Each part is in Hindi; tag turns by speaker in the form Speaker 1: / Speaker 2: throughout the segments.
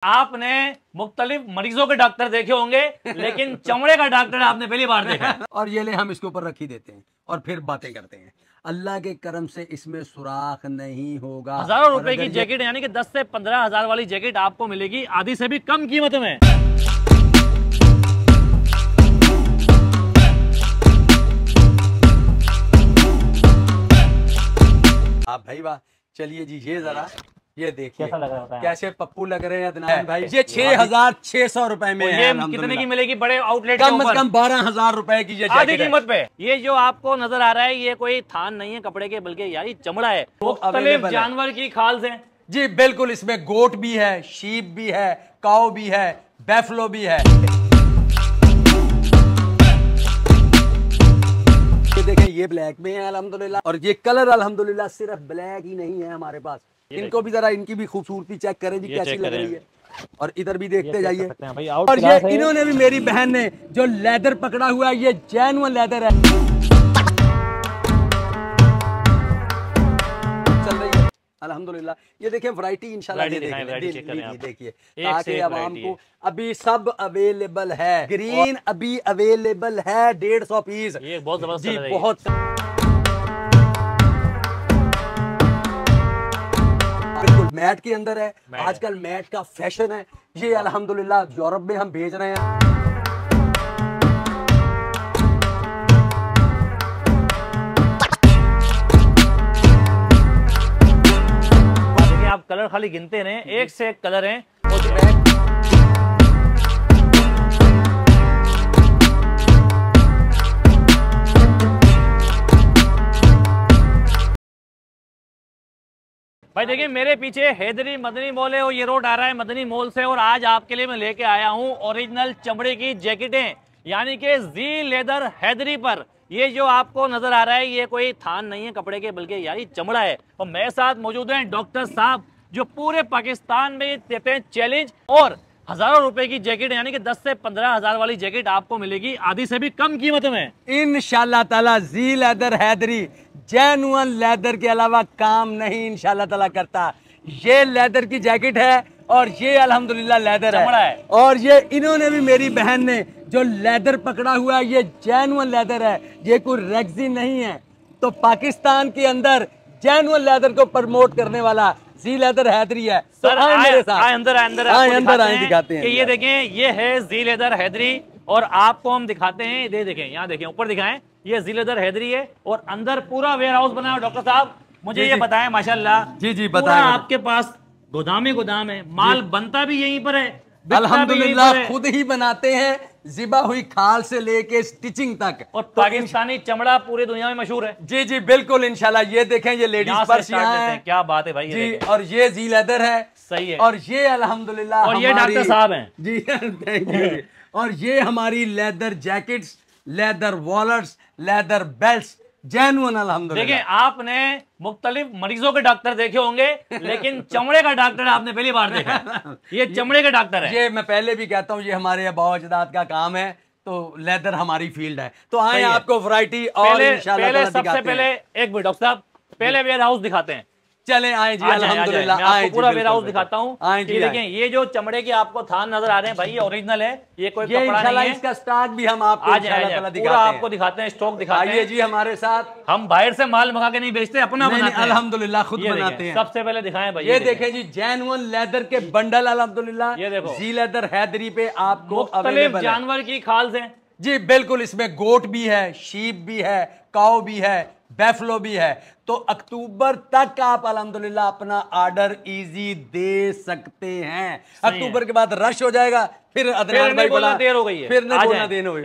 Speaker 1: आपने मुख्तलिफ मरीजों के डॉक्टर देखे होंगे लेकिन चमड़े का डॉक्टर आपने पहली बार देखा।
Speaker 2: और ये ले हम इसके ऊपर रख ही देते हैं और फिर बातें करते हैं। अल्लाह के करम से इसमें सुराख नहीं होगा।
Speaker 1: हजारों रुपए की जैकेट यानी कि 10 से 15 हजार वाली जैकेट आपको मिलेगी आधी से भी कम कीमत में।
Speaker 2: आप भाई वाह, चलिए जी ये जरा ये देखिए
Speaker 1: कैसा लग रहा है,
Speaker 2: कैसे पप्पू लग रहे हैं अदनान भाई। ये 6,600 रुपए में है।
Speaker 1: ये कितने की मिलेगी बड़े आउटलेट
Speaker 2: कम से कम 12,000 रुपए की ये
Speaker 1: आधी कीमत पे। ये जो आपको नजर आ रहा है ये कोई थान नहीं है कपड़े के, बल्कि यार ये चमड़ा है। मुख्तलिफ जानवर की खाल से
Speaker 2: जी बिल्कुल। इसमें गोट भी है, शीप भी है, काऊ भी है, बैफलो भी है। ये देखें ये ब्लैक में है अल्हम्दुलिल्लाह। और ये कलर अल्हम्दुलिल्लाह सिर्फ ब्लैक ही नहीं है हमारे पास। इनको भी जरा इनकी भी खूबसूरती चेक करें जी कैसी लग रही है। और इधर भी देखते जाइए। और ये इन्होंने भी, मेरी बहन ने जो लेदर पकड़ा हुआ है ये जेन्युइन लेदर है। चल रही है अल्हम्दुलिल्लाह। ये देखें वैरायटी इंशाल्लाह देखिए ताकि आवाम को अभी सब अवेलेबल है। ग्रीन अभी अवेलेबल है 150 पीस।
Speaker 1: ये बहुत जबरदस्त
Speaker 2: जी बहुत। बिल्कुल मैट के अंदर है। आजकल मैट का फैशन है। ये अल्हम्दुलिल्लाह यूरोप में हम भेज रहे हैं।
Speaker 1: आप कलर खाली गिनते रहे, एक से एक कलर हैं। भाई देखिए मेरे पीछे हैदरी मदनी मॉल है और ये रोड आ रहा है मदनी मॉल से। और आज आपके लिए मैं लेके आया हूँ ओरिजिनल चमड़े की जैकेटें यानी कि जी लेदर हैदरी पर। ये जो आपको नजर आ रहा है ये कोई थान नहीं है कपड़े के, बल्कि यार ये चमड़ा है। और मेरे साथ मौजूद हैं डॉक्टर साहब जो पूरे पाकिस्तान में देते हैं चैलेंज। और हजारों रुपए की जैकेट यानी कि 10 से 15 हजार वाली जैकेट आपको मिलेगी आधी से भी कम कीमत में
Speaker 2: इंशाल्लाह ताला। जी लेदर हैदरी जेन्युइन लेदर के अलावा काम नहीं इंशाल्लाह ताला करता। ये लेदर की जैकेट है और ये अल्हम्दुलिल्लाह लेदर है। और ये इन्होंने भी, मेरी बहन ने जो लेदर पकड़ा हुआ है ये जेन्युइन लेदर है, ये कोई रेक्सिन नहीं है। तो पाकिस्तान के अंदर जेन्युइन लेदर को प्रमोट करने वाला जी लेदर हैदरी है।
Speaker 1: सर
Speaker 2: तो मेरे साथ
Speaker 1: अंदर
Speaker 2: आए दिखाते हैं।
Speaker 1: ये देखें ये है जी लेदर हैदरी और आपको हम दिखाते हैं। ये देखें यहाँ देखें ऊपर दिखाएं ये जी लेदर हैदरी है और अंदर पूरा वेयर हाउस बना है। डॉक्टर साहब मुझे ये बताएं माशाल्लाह।
Speaker 2: जी
Speaker 1: बताएं। आपके पास गोदाम ही गोदाम है, माल बनता भी यहीं पर है
Speaker 2: अल्हम्दुलिल्लाह। खुद ही बनाते हैं जिबा हुई खाल से लेके स्टिचिंग तक।
Speaker 1: और पाकिस्तानी चमड़ा पूरी दुनिया में मशहूर है।
Speaker 2: जी जी बिल्कुल इंशाल्लाह। ये देखें ये लेडीज पर्स हैं।
Speaker 1: क्या बात है भाई
Speaker 2: जी। और ये जी लेदर है।
Speaker 1: सही है।
Speaker 2: और ये अल्हम्दुलिल्लाह
Speaker 1: और ये डॉक्टर साहब हैं
Speaker 2: जी थैंक यू। और ये हमारी leather jackets, leather wallets, leather belts genuine अल्हम्दुलिल्लाह।
Speaker 1: देखिए आपने मुख्तलिफ मरीजों के डॉक्टर देखे होंगे लेकिन चमड़े का डॉक्टर आपने पहली बार देखा। ये चमड़े का डॉक्टर है।
Speaker 2: ये मैं पहले भी कहता हूँ ये हमारे आबा अजदाद का काम है। तो लेदर हमारी फील्ड है। तो आए आपको वैरायटी और इंशाल्लाह
Speaker 1: सबसे पहले एक मिनट डॉक्टर साहब पहले वेयर हाउस दिखाते हैं।
Speaker 2: चले आए जी अल्हम्दुलिल्लाह।
Speaker 1: मैं आपको पूरा वेयर हाउस दिखाता हूँ।
Speaker 2: देखिए
Speaker 1: ये जो चमड़े के आपको थान नजर आ रहे हैं भाई ये ओरिजिनल है, ये कोई कपड़ा नहीं है।
Speaker 2: इसका स्टॉक भी हम आपको
Speaker 1: पूरा आपको दिखाते हैं, स्टॉक दिखाते हैं
Speaker 2: जी हमारे साथ।
Speaker 1: हम बाहर से माल मंगा के नहीं बेचते, अपना बनाते हैं
Speaker 2: अल्हम्दुलिल्लाह, खुद बनाते हैं।
Speaker 1: सबसे पहले दिखाएं भाई।
Speaker 2: ये देखें जी जेन्युइन लेदर के बंडल अल्हम्दुलिल्लाह।
Speaker 1: ये देखो
Speaker 2: जी लेदर हैदरी पे आपको
Speaker 1: मुख्तलिफ जानवर की खाल से
Speaker 2: जी बिल्कुल। इसमें गोट भी है, शीप भी है, काऊ भी है, बैफलो भी है। तो अक्टूबर तक आप अल्हम्दुलिल्लाह अपना ऑर्डर इजी दे सकते हैं। अक्टूबर के बाद रश हो जाएगा, फिर अदनान भाई बोला
Speaker 1: देर हो गई है,
Speaker 2: फिर नहीं बोलना देर हो
Speaker 1: गई।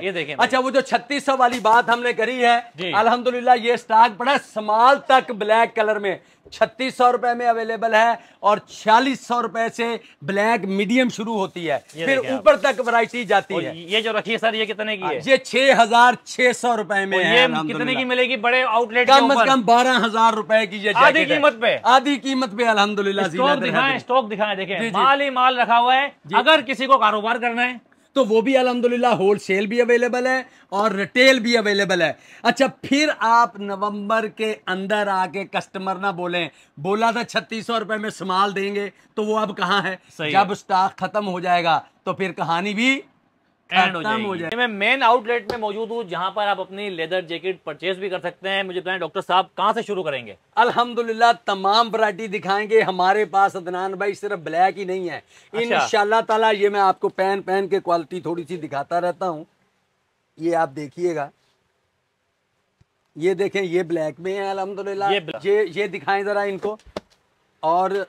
Speaker 1: ये देखें
Speaker 2: अच्छा वो जो 3600 वाली बात हमने करी है अल्हम्दुलिल्लाह ये स्टॉक बड़ा स्मॉल तक ब्लैक कलर में 3600 रुपए में अवेलेबल है। और 4600 रुपए से ब्लैक मीडियम शुरू होती है, फिर ऊपर तक वैरायटी जाती है।
Speaker 1: ये जो रखी है सर ये कितने की है?
Speaker 2: ये 6600 रुपए में है।
Speaker 1: कितने की मिलेगी बड़े आउटलेट?
Speaker 2: कम से कम 12,000 रुपए की ये
Speaker 1: आधी कीमत पे।
Speaker 2: आधी कीमत पे अल्हम्दुलिल्लाह।
Speaker 1: स्टॉक दिखाएं, देखें माल ही माल रखा हुआ है। अगर किसी को कारोबार करना है
Speaker 2: तो वो भी अल्हम्दुलिल्लाह होलसेल भी अवेलेबल है और रिटेल भी अवेलेबल है। अच्छा, फिर आप नवंबर के अंदर आके कस्टमर ना बोला था 3600 रुपए में स्माल देंगे, तो वो अब कहाँ है? जब स्टॉक खत्म हो जाएगा तो फिर कहानी भी
Speaker 1: एंड हो जाएगी। मैं मेन आउटलेट में मौजूद हूँ जहां पर आप अपनी लेदर जैकेट परचेज भी कर सकते हैं। मुझे बताएं डॉक्टर साहब, कहां से शुरू करेंगे?
Speaker 2: अल्हम्दुलिल्लाह तमाम वैरायटी दिखाएंगे। हमारे पास अदनान भाई सिर्फ ब्लैक ही नहीं है। अच्छा। इंशाल्लाह ताला ये मैं आपको पहन के क्वालिटी थोड़ी सी दिखाता रहता हूँ। ये आप देखिएगा, ये देखें, ये ब्लैक में है अल्हम्दुलिल्लाह। ये दिखाएं जरा इनको, और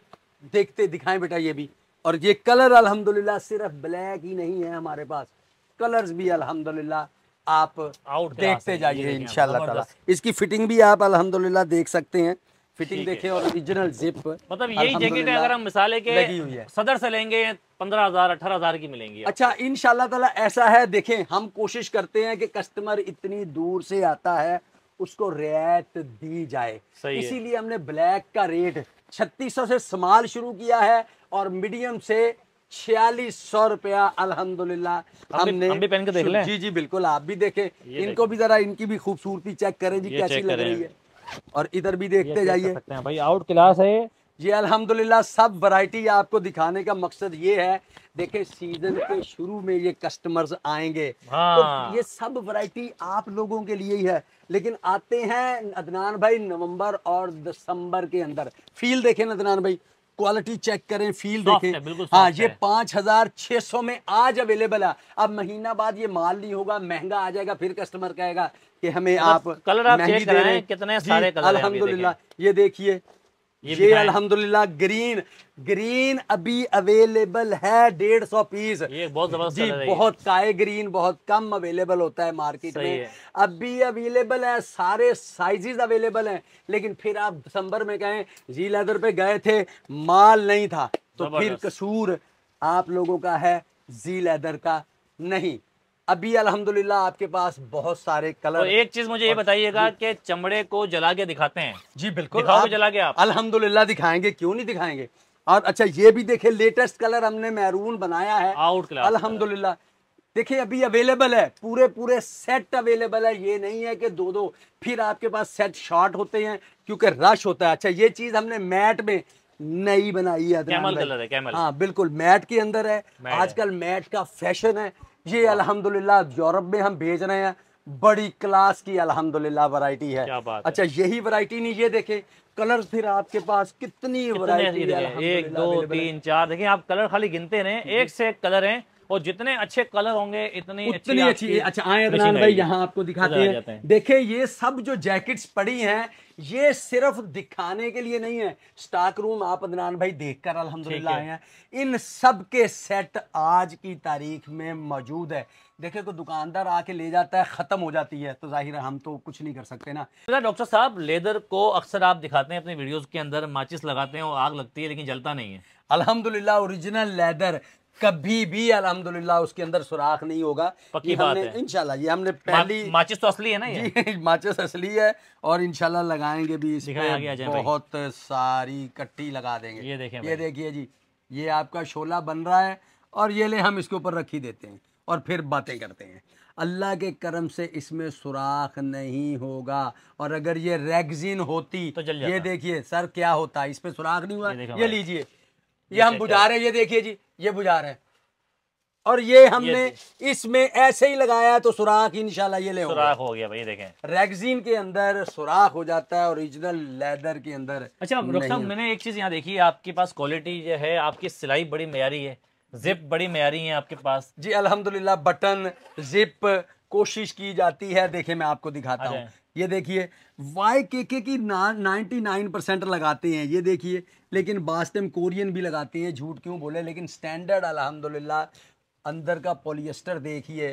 Speaker 2: देखते दिखाएं बेटा ये भी। और ये कलर अल्हम्दुलिल्लाह सिर्फ ब्लैक ही नहीं है, हमारे पास कलर्स भी अल्हम्दुलिल्लाह आप देखते जाइए इंशाल्लाह ताला। इसकी फिटिंग भी आप अल्हम्दुलिल्लाह देख सकते हैं। फिटिंग देखें और ओरिजिनल जिप,
Speaker 1: मतलब यही जैकेट है अगर हम मिसाले के लगी हुई है सदर से लेंगे 15,000 18,000 की मिलेंगी। अच्छा,
Speaker 2: इंशाल्लाह ताला ऐसा है। देखें, हम कोशिश करते हैं कि कस्टमर इतनी दूर से आता है उसको रियायत दी जाए, इसीलिए हमने ब्लैक का रेट 3600 से स्मॉल शुरू किया है और मीडियम से 4600 रुपया अल्हम्दुलिल्लाह हमने। हम भी पहन के देख लें? जी जी बिल्कुल, आप भी देखें, इनको भी जरा, इनकी भी खूबसूरती चेक करें जी, कैसी लग रही है। और इधर भी देखते जाइए
Speaker 1: भाई, आउट क्लास है
Speaker 2: जी अल्हम्दुलिल्लाह। सब वैरायटी आपको दिखाने का मकसद ये है, देखें सीजन के शुरू में ये कस्टमर्स आएंगे। तो ये सब वैरायटी आप लोगों के लिए ही है, लेकिन आते हैं अदनान भाई नवंबर और दिसंबर के अंदर। फील देखें अदनान भाई, क्वालिटी चेक करें, फील देखें। हाँ, ये 5600 में आज अवेलेबल है। अब महीना बाद ये माल नहीं होगा, महंगा आ जाएगा, फिर कस्टमर कहेगा कि हमें आप
Speaker 1: कलर आप चेक कर रहे हैं, कितने सारे कलर हैं
Speaker 2: अल्हम्दुलिल्लाह। ये देखिए, ये अल्हम्दुलिल्लाह ग्रीन अभी अवेलेबल है 150 पीस।
Speaker 1: ये बहुत जबरदस्त
Speaker 2: जी, बहुत काए ग्रीन बहुत कम अवेलेबल होता है मार्केट में, अभी अवेलेबल है, सारे साइजेस अवेलेबल हैं। लेकिन फिर आप दिसंबर में कहें जी लेदर पे गए थे, माल नहीं था, तो फिर कसूर आप लोगों का है, जी लेदर का नहीं। अभी अल्हम्दुलिल्लाह आपके पास बहुत सारे कलर।
Speaker 1: और एक चीज मुझे ये बताइएगा कि चमड़े को जला के दिखाते हैं? जी बिल्कुल,
Speaker 2: दिखाओगे
Speaker 1: जला के? आप
Speaker 2: अल्हम्दुलिल्लाह दिखाएंगे, क्यों नहीं दिखाएंगे। और अच्छा, ये भी देखे, लेटेस्ट कलर हमने मैरून बनाया है
Speaker 1: आउट क्लास
Speaker 2: अल्हम्दुलिल्लाह। देखिए अभी अवेलेबल है, पूरे सेट अवेलेबल है। ये नहीं है कि दो फिर आपके पास सेट शॉर्ट होते हैं क्योंकि रश होता है। अच्छा, ये चीज हमने मैट में नई बनाई है,
Speaker 1: कैमल कलर है, कैमल।
Speaker 2: हाँ बिल्कुल, मैट के अंदर है। आजकल मैट का फैशन है। ये अल्हम्दुलिल्लाह यूरोप में हम भेज रहे हैं, बड़ी क्लास की अल्हम्दुलिल्लाह वैरायटी है। अच्छा, यही वैरायटी नहीं, ये देखें कलर, फिर आपके पास कितनी वैरायटी है,
Speaker 1: 1 2 3 4। देखिए आप कलर खाली गिनते रहे, एक से एक कलर हैं, और जितने अच्छे कलर होंगे उतनी अच्छी।
Speaker 2: अच्छा, आए अदनान भाई, यहाँ आपको दिखाते हैं। देखिए ये सब जो जैकेट्स पड़ी हैं, ये सिर्फ दिखाने के लिए नहीं है। स्टॉक रूम आप अदनान भाई देखकर अल्हम्दुलिल्लाह आए हैं। इन सब के सेट आज की तारीख में मौजूद है। देखे तो दुकानदार आके ले जाता है, खत्म हो जाती है, तो जाहिर है हम तो कुछ नहीं कर सकते ना।
Speaker 1: डॉक्टर साहब, लेदर को अक्सर आप दिखाते हैं अपने वीडियोस के अंदर, माचिस लगाते हैं और आग लगती है लेकिन जलता नहीं है।
Speaker 2: अल्हम्दुलिल्लाह ओरिजिनल लेदर कभी भी अल्हम्दुलिल्लाह उसके अंदर सुराख नहीं होगा।
Speaker 1: पक्की बात है
Speaker 2: इंशाल्लाह। ये हमने पहली
Speaker 1: माचिस तो असली है ना,
Speaker 2: ये माचिस असली है, और इंशाल्लाह लगाएंगे भी इस पे, बहुत सारी कट्टी लगा देंगे।
Speaker 1: ये देखें,
Speaker 2: ये देखिए जी, ये आपका शोला बन रहा है, और ये ले हम इसके ऊपर रख ही देते हैं और फिर बातें करते हैं। अल्लाह के करम से इसमें सुराख नहीं होगा, और अगर ये रेगजीन होती तो जल जाता। ये देखिए सर क्या होता है, इस पे सुराख नहीं हुआ। ये लीजिए, ये हम बुझा रहे हैं, ये देखिए जी, ये बुझा रहे हैं, और ये हमने इसमें ऐसे ही लगाया तो सुराख इंशाल्लाह ये ले
Speaker 1: सुराख हो गया भाई। देखें
Speaker 2: रेगजीन के अंदर सुराख हो जाता है, ओरिजिनल लेदर के अंदर।
Speaker 1: अच्छा डॉक्टर साहब, मैंने एक चीज यहाँ देखी है, आपके पास क्वालिटी जो है, आपकी सिलाई बड़ी मेयारी है, जिप बड़ी मेयारी है आपके पास।
Speaker 2: जी अल्हम्दुलिल्लाह, बटन जिप कोशिश की जाती है। देखिए मैं आपको दिखाता हूँ, ये देखिए YKK की 99% लगाते हैं, ये देखिए, लेकिन बास्टम कोरियन भी लगाते हैं, झूठ क्यों बोले। लेकिन स्टैंडर्ड अल्हम्दुलिल्लाह, अंदर का पॉलिएस्टर देखिए,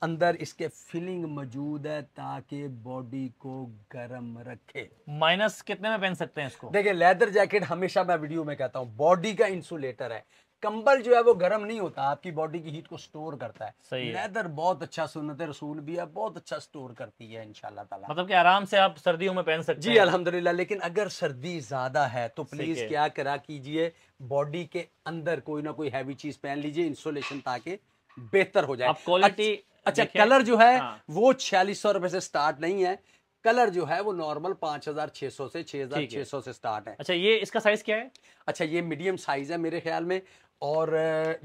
Speaker 2: अंदर इसके फिलिंग मौजूद है ताकि बॉडी को गर्म रखे।
Speaker 1: माइनस कितने में पहन सकते हैं इसको?
Speaker 2: देखिए लेदर जैकेट हमेशा मैं वीडियो में कहता हूँ बॉडी का इंसुलेटर है। कंबल जो है वो गर्म नहीं होता, आपकी बॉडी की हीट को स्टोर करता है। सही है। लेदर बहुत अच्छा, सुन्नत रसूल भी है, बहुत अच्छा स्टोर करती है इंशाल्लाह ताला।
Speaker 1: मतलब कि आराम से आप सर्दियों में पहन सकते हैं।
Speaker 2: जी अल्हम्दुलिल्लाह। लेकिन अगर सर्दी ज्यादा है तो प्लीज क्या करा कीजिए, बॉडी के अंदर कोई ना कोई हैवी चीज पहन लीजिए, इंसुलेशन, ताकि बेहतर हो जाए।
Speaker 1: अब क्वालिटी
Speaker 2: अच्छा कलर जो है वो 4600 रुपए से स्टार्ट नहीं है, कलर जो है वो नॉर्मल 5600 से 6600 से स्टार्ट है।
Speaker 1: अच्छा ये इसका साइज क्या है? अच्छा
Speaker 2: ये मीडियम साइज है मेरे ख्याल में, और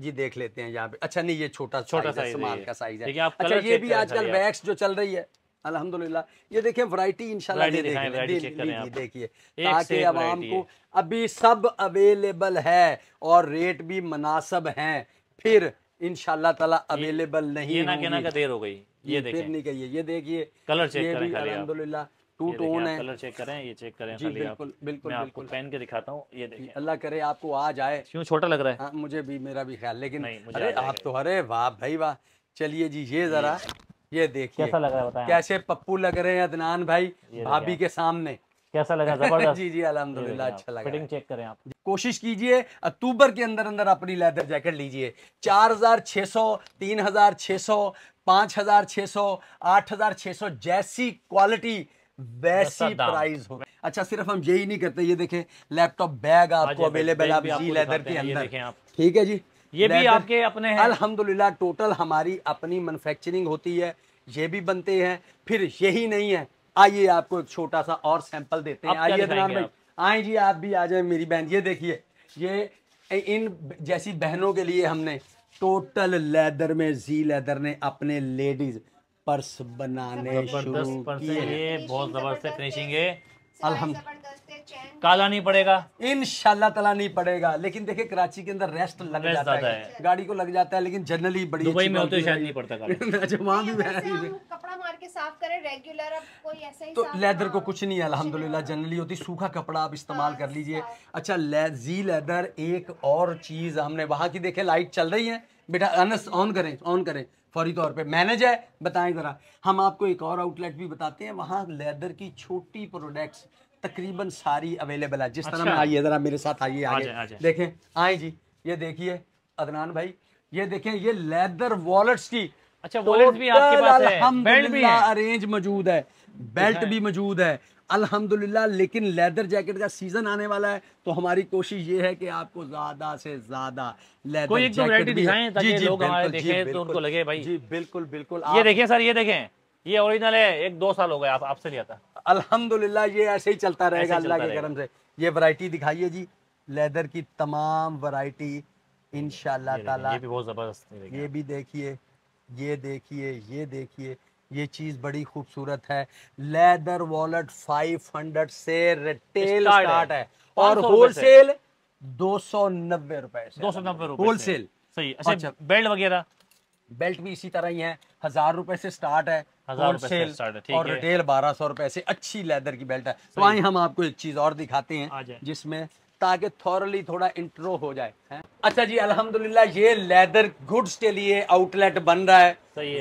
Speaker 2: ये देख लेते हैं यहाँ पे। अच्छा नहीं, ये छोटा साइज है, स्मॉल का साइज है। अच्छा ये भी आजकल वैक्स जो चल रही है अल्हम्दुलिल्लाह, ये देखिए वैरायटी इंशाल्लाह देखिए ताकि आवाम को अभी सब अवेलेबल है और रेट भी मुनासिब हैं, फिर इंशाल्लाह ताला अवेलेबल नहीं
Speaker 1: ये ना कहना का देर हो गई। ये
Speaker 2: फिर नहीं कहिए, ये देखिए
Speaker 1: कलर चेक करें
Speaker 2: अल्हम्दुलिल्लाह टू टोन है।
Speaker 1: कलर चेक करें, ये चेक करें
Speaker 2: जी बिल्कुल बिल्कुल,
Speaker 1: मैं आपको पहन के दिखाता हूँ। ये देखिए,
Speaker 2: अल्लाह करे आपको आ जाए।
Speaker 1: क्यों छोटा लग रहा है?
Speaker 2: हाँ मुझे भी, मेरा भी ख्याल, लेकिन अरे आप तो अरे वाह भाई वाह। चलिए जी ये जरा ये देखिए
Speaker 1: कैसा लग रहा है बताएं।
Speaker 2: कैसे पप्पू लग रहे हैं अदनान भाई भाभी के सामने,
Speaker 1: कैसा लगा? जबरदस्त।
Speaker 2: जी जी अल्हम्दुलिल्लाह अच्छा लगा।
Speaker 1: फिटिंग चेक करें आप।
Speaker 2: कोशिश कीजिए अक्टूबर के अंदर अंदर अपनी लेदर जैकेट लीजिए। 4600, 3600, 5600, 8600 जैसी क्वालिटी वैसी प्राइस हो। अच्छा सिर्फ हम यही नहीं करते, ये देखें लैपटॉप बैग आपको अवेलेबल है जी लेदर के अंदर, ठीक है जी।
Speaker 1: ये भी आपके अपने हैं
Speaker 2: अल्हम्दुलिल्लाह, टोटल हमारी अपनी मैन्युफैक्चरिंग होती है, ये भी बनते हैं। फिर यही नहीं है, आइए आपको एक छोटा सा और सैंपल देते हैं। आइए अदनान भाई आए जी, आप भी आ जाए मेरी बहन। ये देखिए ये इन जैसी बहनों के लिए हमने टोटल लेदर में जी लेदर ने अपने लेडीज पर्स बनाने शुरू किए।
Speaker 1: ये बहुत जबरदस्त फिनिशिंग है,
Speaker 2: अल्हम्दुलिल्लाह
Speaker 1: काला नहीं पड़ेगा
Speaker 2: इंशाल्लाह ताला नहीं पड़ेगा। लेकिन देखिए कराची के अंदर रेस्ट लग जाता है, गाड़ी को लग जाता है, लेकिन जनरली बड़ी
Speaker 1: दुबई में होते शायद नहीं पड़ता
Speaker 2: अच्छा वहाँ भी
Speaker 3: कपड़ा मार के साफ करें रेगुलर, अब कोई ऐसा ही
Speaker 2: तो लेदर को कुछ नहीं है अल्हम्दुलिल्लाह, जनरली होती सूखा कपड़ा आप इस्तेमाल कर लीजिए। अच्छा जी लेदर एक और चीज हमने वहाँ की, देखे लाइट चल रही है बेटा, अनस ऑन करें फौरी तौर पे। मैनेज है, बताएं जरा। हम आपको एक और आउटलेट भी बताते हैं, वहाँ लेदर की छोटी प्रोडक्ट्स तकरीबन सारी अवेलेबल है। जिस तरह में आइए जरा मेरे साथ आइए आगे देखें, आए जी ये देखिए अदनान भाई, ये देखें ये लेदर वॉलेट्स की।
Speaker 1: अच्छा वॉलेट भी आपके पास है, बेल्ट भी है,
Speaker 2: अरेंज मौजूद है, बेल्ट भी मौजूद है अल्हम्दुलिल्लाह। लेकिन लेदर जैकेट का सीजन आने वाला है, तो हमारी कोशिश ये है कि आपको ज्यादा से ज्यादा लेदर
Speaker 1: कोई एक वैरायटी दिखाएं ताकि लोग हमारे देखें तो उनको लगे भाई।
Speaker 2: जी बिल्कुल बिल्कुल।
Speaker 1: ये देखें सर, ये देखें, ये ओरिजिनल है, 1-2 साल हो गए आपसे लिया था।
Speaker 2: अल्हम्दुलिल्लाह ये ऐसे ही चलता रहेगा अल्लाह के करम से। ये वैरायटी दिखाइए जी, लेदर की तमाम वैरायटी इंशाल्लाह ताला।
Speaker 1: ये भी बहुत जबरदस्त,
Speaker 2: ये भी देखिए, ये देखिए, ये देखिए, ये चीज बड़ी खूबसूरत है। लेदर वॉलेट 500 से रिटेल स्टार्ट है और होलसेल 290 रुपए से,
Speaker 1: 290 रुपए
Speaker 2: होलसेल।
Speaker 1: सही। अच्छा बेल्ट वगैरह?
Speaker 2: बेल्ट भी इसी तरह ही है, 1000 रुपए से स्टार्ट है होलसेल, और रिटेल 1200 रुपए से। अच्छी लेदर की बेल्ट है। तो आइए हम आपको एक चीज और दिखाते हैं जिसमें, ताकि थॉरली थोड़ा इंट्रो हो जाए है? अच्छा जी अल्हम्दुलिल्लाह, ये लेदर गुड्स के लिए आउटलेट बन रहा है।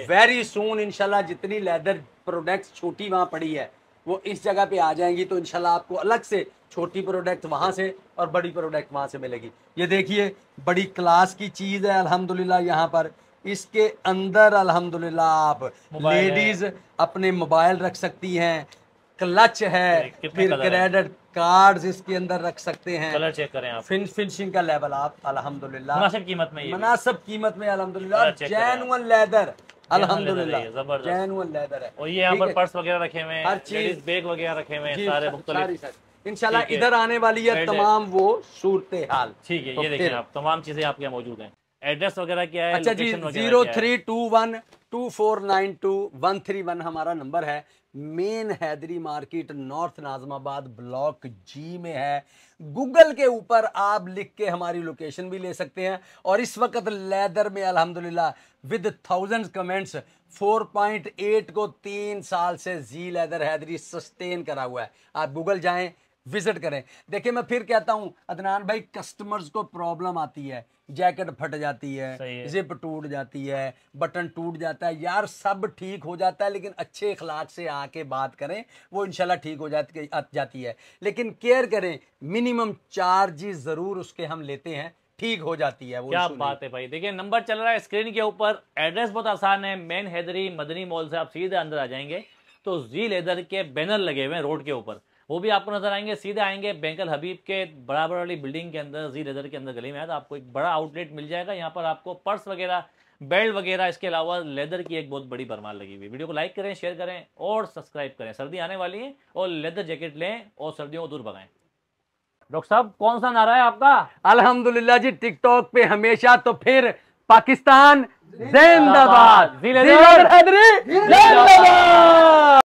Speaker 2: वेरी सून इंशाल्लाह जितनी लेदर प्रोडक्ट्स छोटी वहाँ पड़ी है वो इस जगह पे आ जाएंगी, तो इंशाल्लाह आपको अलग से छोटी प्रोडक्ट वहाँ से और बड़ी प्रोडक्ट वहाँ से मिलेगी। ये देखिए बड़ी क्लास की चीज़ है अल्हम्दुलिल्लाह। यहाँ पर इसके अंदर अल्हम्दुलिल्लाह आप लेडीज अपने मोबाइल रख सकती हैं, क्लच है, फिर क्रेडिट कार्ड्स इसके अंदर रख सकते हैं।
Speaker 1: कलर चेक करें आप,
Speaker 2: फिनिशिंग का लेवल आप अल्हम्दुलिल्लाह
Speaker 1: मुनासिब कीमत में,
Speaker 2: अल्हम्दुलिल्लाह, जेन्युइन लेदर अल्हम्दुलिल्लाह, जेन्युइन लेदर है।
Speaker 1: और ये यहाँ पर पर्स वगैरह रखे हुए हैं, हर चीज बैग वगैरह रखे हुए हैं, सारे मुख्तलिफ।
Speaker 2: इंशाल्लाह इधर आने वाली है तमाम वो सूरत हाल।
Speaker 1: ठीक है, ये देखिए आप तमाम चीजें आपके यहाँ मौजूद हैं। एड्रेस वगैरह क्या है?
Speaker 2: अच्छा जी 03212492 131 हमारा नंबर है। Main Haidery market north Nazimabad block G में है। गूगल के ऊपर आप लिख के हमारी लोकेशन भी ले सकते हैं। और इस वक्त लेदर में अल्हम्दुलिल्लाह विद 1000 कमेंट्स 4.8 को 3 साल से जी लेदर हैदरी सस्टेन करा हुआ है। आप गूगल जाएं, विजिट करें। देखिए मैं फिर कहता हूं अदनान भाई, कस्टमर्स को प्रॉब्लम आती है, जैकेट फट जाती है, जिप टूट जाती है, बटन टूट जाता है, यार सब ठीक हो जाता है, लेकिन अच्छे अखलाक से आके बात करें, वो इंशाल्लाह ठीक हो जाती है। लेकिन केयर करें, मिनिमम चार्जेस जरूर उसके हम लेते हैं, ठीक हो जाती है वो।
Speaker 1: क्या बात है भाई। देखिए नंबर चल रहा है स्क्रीन के ऊपर। एड्रेस बहुत आसान है, मेन हैदरी मदनी मॉल से आप सीधे अंदर आ जाएंगे तो जी लेदर के बैनर लगे हुए हैं रोड के ऊपर, वो भी आपको नजर आएंगे। सीधे आएंगे बैंकल हबीब के बराबर वाली बिल्डिंग के अंदर, जी लेदर के अंदर गली में है, तो आपको एक बड़ा आउटलेट मिल जाएगा। यहाँ पर आपको पर्स वगैरह बेल्ट वगैरह, इसके अलावा लेदर की एक बहुत बड़ी भरमार लगी हुई। वीडियो को लाइक करें, शेयर करें और सब्सक्राइब करें। सर्दी आने वाली है और लेदर जैकेट लें और सर्दियों को दूर भगाएं। डॉक्टर साहब कौन सा नारा है आपका?
Speaker 2: अल्हम्दुलिल्लाह जी, टिकटॉक पे हमेशा, तो फिर पाकिस्तान जिंदाबाद।
Speaker 1: जिंदाबाद।